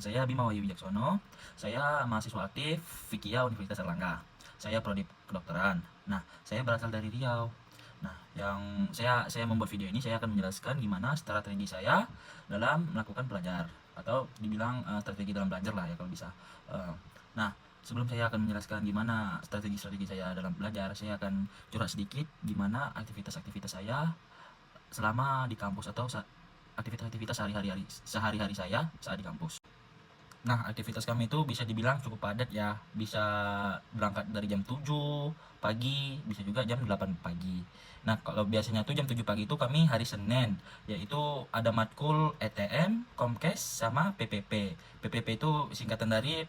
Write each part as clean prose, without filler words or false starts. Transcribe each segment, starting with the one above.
saya Bima Wahyu Wijaksono. Saya mahasiswa aktif Fikia Universitas Erlangga. Saya prodi kedokteran. Nah, saya berasal dari Riau. Nah, yang saya membuat video ini, saya akan menjelaskan gimana strategi saya dalam melakukan belajar, atau dibilang strategi dalam belajar lah ya kalau bisa. Nah, sebelum saya akan menjelaskan gimana strategi-strategi saya dalam belajar, saya akan curhat sedikit gimana aktivitas-aktivitas saya selama di kampus, atau aktivitas-aktivitas sehari-hari saya saat di kampus. Nah, aktivitas kami itu bisa dibilang cukup padat ya. Bisa berangkat dari jam 7 pagi, bisa juga jam 8 pagi. Nah, kalau biasanya tuh jam 7 pagi itu kami hari Senin, yaitu ada matkul ETM, Komkes, sama PPP. PPP itu singkatan dari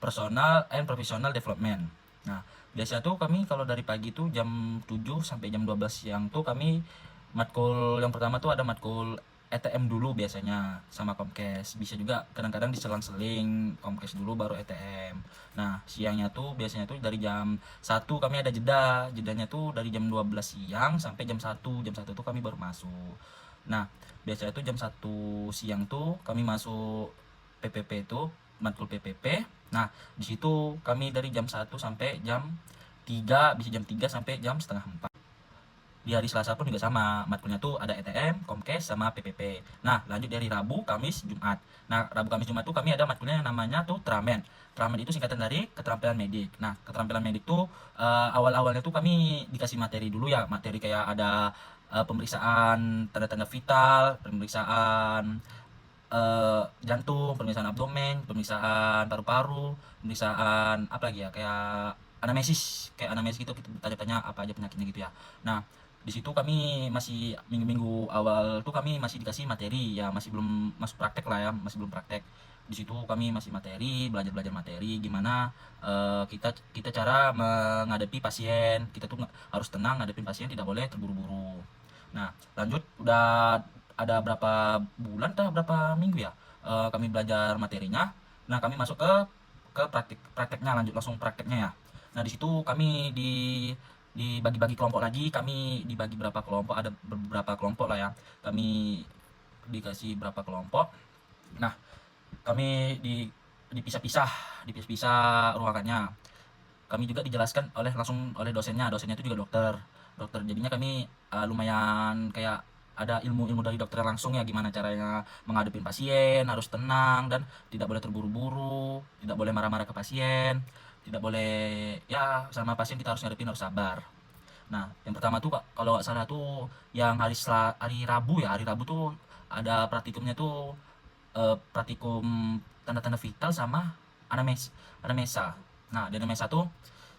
Personal and Professional Development. Nah, biasanya tuh kami kalau dari pagi tuh jam 7 sampai jam 12 siang tuh kami matkul yang pertama tuh ada matkul ETM dulu biasanya sama Komkes. Bisa juga kadang-kadang diselang-seling Komkes dulu baru ETM. Nah, siangnya tuh biasanya tuh dari jam 1 kami ada jeda. Jedanya tuh dari jam 12 siang sampai jam 1. Jam 1 tuh kami baru masuk. Nah, biasanya tuh jam 1 siang tuh kami masuk PPP itu, matkul PPP. Nah, di situ kami dari jam 1 sampai jam 3, bisa jam 3 sampai jam setengah 4. Di hari Selasa pun juga sama, matkulnya tuh ada ETM, Komkes, sama PPP. Nah, lanjut dari Rabu, Kamis, Jumat. Nah, Rabu, Kamis, Jumat tuh kami ada matkulnya yang namanya tuh Tramen. Tramen itu singkatan dari keterampilan medik. Nah, keterampilan medik tuh awal-awalnya tuh kami dikasih materi dulu ya, materi kayak ada pemeriksaan tanda-tanda vital, pemeriksaan jantung, pemeriksaan abdomen, pemeriksaan paru-paru, pemeriksaan apa lagi ya, kayak anamnesis gitu, kita bertanya-tanya apa aja penyakitnya gitu ya. Nah, di situ kami masih minggu-minggu awal tuh kami masih dikasih materi ya, masih belum masuk praktek lah ya, masih belum praktek. Di situ kami masih materi, belajar materi gimana kita kita cara menghadapi pasien. Kita tuh harus tenang ngadepin pasien, tidak boleh terburu-buru. Nah, lanjut udah ada berapa bulan atau berapa minggu ya kami belajar materinya. Nah, kami masuk ke prakteknya, lanjut langsung prakteknya ya. Nah, di situ kami dibagi-bagi kelompok lagi, kami dibagi berapa kelompok, ada beberapa kelompok lah ya. Kami dikasih berapa kelompok. Nah, kami dipisah-pisah ruangannya. Kami juga dijelaskan langsung oleh dosennya itu juga dokter. Jadinya kami lumayan kayak ada ilmu-ilmu dari dokter langsung ya, gimana caranya menghadapi pasien, harus tenang dan tidak boleh terburu-buru, tidak boleh marah-marah ke pasien, tidak boleh ya, sama pasien kita harus ngadepin, harus sabar. Nah, yang pertama tuh kalau nggak salah tuh yang hari Rabu ya, hari Rabu tuh ada praktikumnya tuh praktikum tanda-tanda vital sama anamnesa. Nah, di anamnesa tuh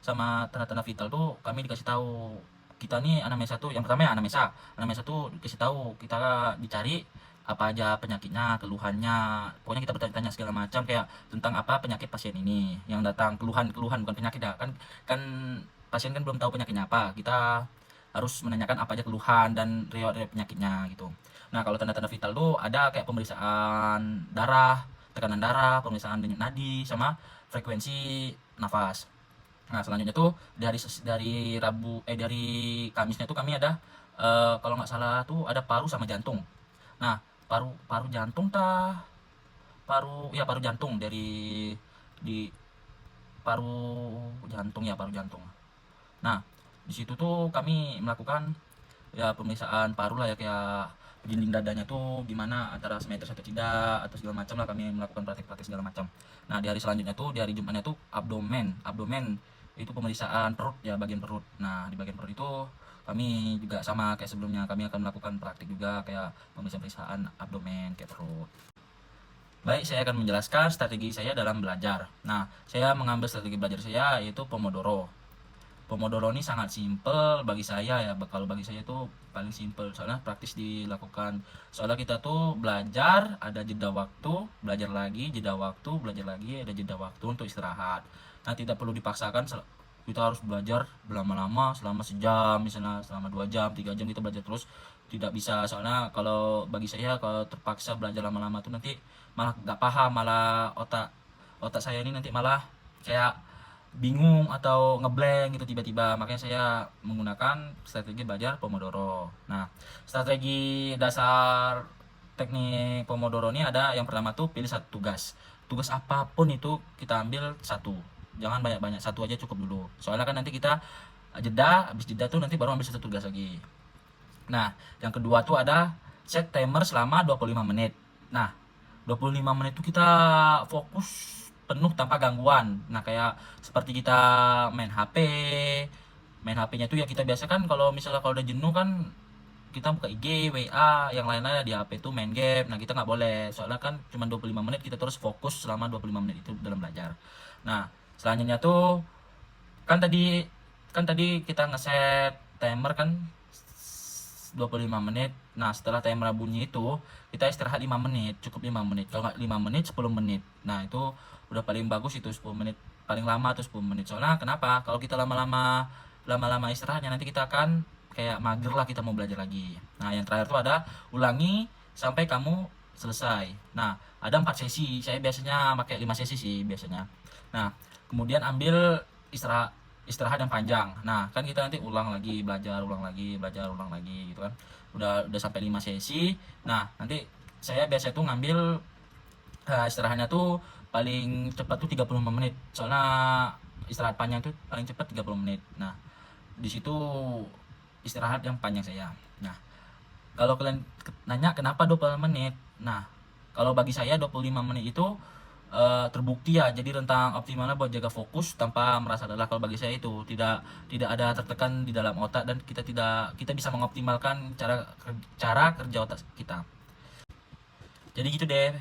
sama tanda-tanda vital tuh kami dikasih tahu, kita nih anamnesa tuh yang pertama ya, anamnesa tuh dikasih tahu kita dicari apa aja penyakitnya, keluhannya, pokoknya kita bertanya-tanya segala macam kayak tentang apa penyakit pasien ini yang datang, keluhan bukan penyakit ya kan. Kan pasien kan belum tahu penyakitnya apa, kita harus menanyakan apa aja keluhan dan riwayat penyakitnya gitu. Nah, kalau tanda-tanda vital tuh ada kayak pemeriksaan darah, tekanan darah, pemeriksaan denyut nadi, sama frekuensi nafas. Nah, selanjutnya tuh dari Kamisnya tuh kami ada kalau nggak salah tuh ada paru sama jantung. Nah, paru paru jantung tah paru jantung di paru jantung. Nah, di situ tuh kami melakukan ya pemeriksaan paru lah ya, kayak dinding dadanya tuh gimana, antara simetris atau tidak, atau segala macam lah, kami melakukan praktek-praktek segala macam. Nah, di hari selanjutnya tuh, di hari Jumatnya tuh abdomen itu pemeriksaan perut ya, bagian perut. Nah, di bagian perut itu kami juga sama kayak sebelumnya, kami akan melakukan praktik juga kayak pemeriksaan abdomen kayak perut. Baik, saya akan menjelaskan strategi saya dalam belajar. Nah, saya mengambil strategi belajar saya yaitu Pomodoro. Pomodoro ini sangat simple bagi saya ya. Kalau bagi saya itu paling simple, soalnya praktis dilakukan. Soalnya kita tuh belajar, ada jeda waktu, belajar lagi, jeda waktu, belajar lagi, ada jeda waktu untuk istirahat. Nah, tidak perlu dipaksakan kita harus belajar berlama-lama selama sejam, misalnya selama 2 jam, 3 jam kita belajar terus. Tidak bisa, soalnya kalau bagi saya kalau terpaksa belajar lama-lama tuh nanti malah nggak paham, malah otak otak saya ini nanti malah kayak bingung atau ngeblank gitu tiba-tiba. Makanya saya menggunakan strategi belajar Pomodoro. Nah, strategi dasar teknik Pomodoro ini ada yang pertama tuh pilih satu tugas. Tugas apapun itu kita ambil satu. Jangan banyak-banyak, satu aja cukup dulu. Soalnya kan nanti kita jeda, habis jeda tuh nanti baru ambil satu tugas lagi. Nah, yang kedua tuh ada set timer selama 25 menit. Nah, 25 menit itu kita fokus penuh tanpa gangguan. Nah, kayak seperti kita main HP. Main HP-nya tuh ya kita biasa kan kalau misalnya kalau udah jenuh kan kita buka IG, WA, yang lain-lain di HP tuh main game. Nah, kita nggak boleh. Soalnya kan cuma 25 menit kita terus fokus selama 25 menit itu dalam belajar. Nah, selanjutnya tuh kan tadi kita ngeset timer kan 25 menit. Nah, setelah timer bunyi itu kita istirahat 5 menit, cukup 5 menit. Kalau nggak 5 menit 10 menit. Nah, itu udah paling bagus itu 10 menit. Paling lama tuh 10 menit. Soalnya kenapa? Kalau kita lama-lama istirahatnya nanti kita akan kayak mager lah kita mau belajar lagi. Nah, yang terakhir tuh ada ulangi sampai kamu selesai. Nah, ada 4 sesi. Saya biasanya pakai 5 sesi sih biasanya. Nah, kemudian ambil istirahat yang panjang. Nah, kan kita nanti ulang lagi, belajar ulang lagi gitu kan. Udah sampai 5 sesi. Nah, nanti saya biasa tuh ngambil istirahatnya tuh paling cepat tuh 35 menit. Soalnya istirahat panjang tuh paling cepat 30 menit. Nah, di situ istirahat yang panjang saya. Nah, kalau kalian nanya kenapa 25 menit? Nah, kalau bagi saya 25 menit itu terbukti ya jadi rentang optimalnya buat jaga fokus tanpa merasa lelah. Kalau bagi saya itu tidak ada tertekan di dalam otak dan kita bisa mengoptimalkan cara kerja otak kita. Jadi gitu deh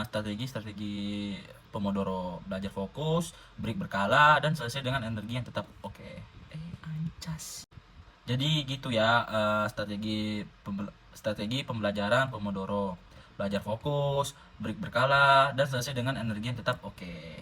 strategi Pomodoro, belajar fokus, break berkala, dan selesai dengan energi yang tetap oke. Ancas. Jadi gitu ya strategi pembelajaran Pomodoro. Belajar fokus, break berkala, dan selesai dengan energi yang tetap oke.